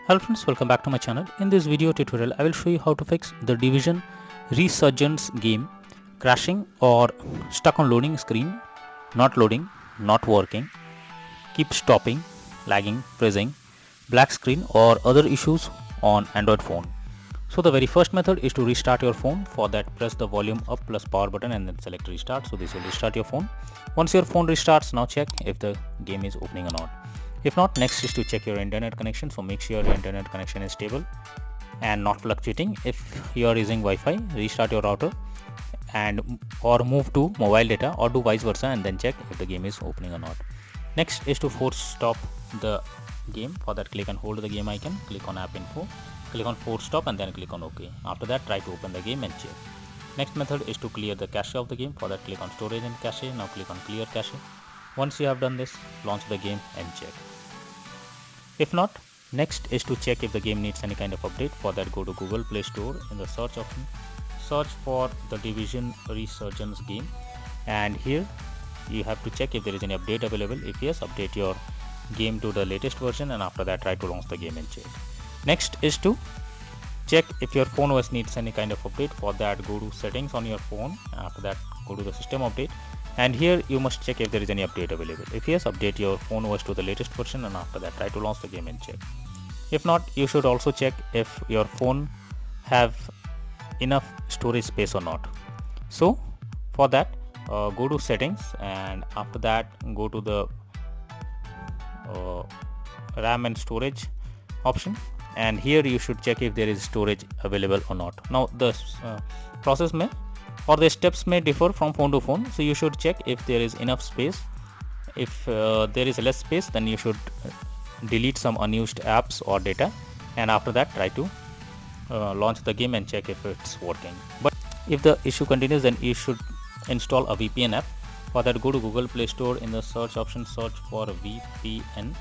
Hello friends, welcome back to my channel. In this video tutorial, I will show you how to fix the Division Resurgence game crashing or stuck on loading screen, not loading, not working, keep stopping, lagging, freezing, black screen or other issues on Android phone. So the very first method is to restart your phone. For that, press the volume up plus power button and then select restart. So this will restart your phone. Once your phone restarts, now check if the game is opening or not. If not, next is to check your internet connection. So make sure your internet connection is stable and not fluctuating. If you are using Wi-Fi, restart your router and or move to mobile data or do vice versa and then check if the game is opening or not. Next is to force stop the game. For that, click and hold the game icon, click on app info, click on force stop and then click on OK. After that, try to open the game and check. Next method is to clear the cache of the game. For that, click on storage and cache. Now click on clear cache. Once you have done this, launch the game and check. If not, next is to check if the game needs any kind of update. For that, go to Google Play Store. In the search option, search for the Division Resurgence game, and here you have to check if there is any update available. If yes, update your game to the latest version and after that try to launch the game and check. Next is to check if your phone OS needs any kind of update. For that, go to settings on your phone. After that, go to the system update, and here you must check if there is any update available. If yes, update your phone OS to the latest version and after that try to launch the game and check. If not, you should also check if your phone have enough storage space or not. So for that, go to settings and after that go to the RAM and storage option, and here you should check if there is storage available or not. Now the process may or the steps may differ from phone to phone, so you should check if there is enough space. If there is less space, then you should delete some unused apps or data, and after that try to launch the game and check if it's working. But if the issue continues, then you should install a VPN app. For that, go to Google Play Store. In the search option, search for VPN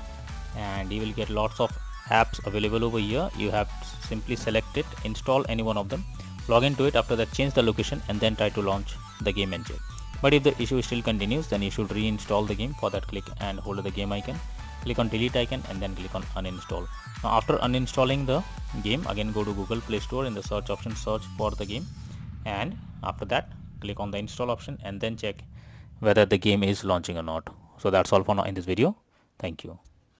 and you will get lots of apps available over here. You have to simply select it, install any one of them, log into it, after that change the location and then try to launch the game and check. But if the issue still continues, then you should reinstall the game. For that, click and hold the game icon, click on delete icon and then click on uninstall. Now after uninstalling the game, again go to Google Play Store. In the search option, search for the game and after that click on the install option and then check whether the game is launching or not. So that's all for now in this video. Thank you.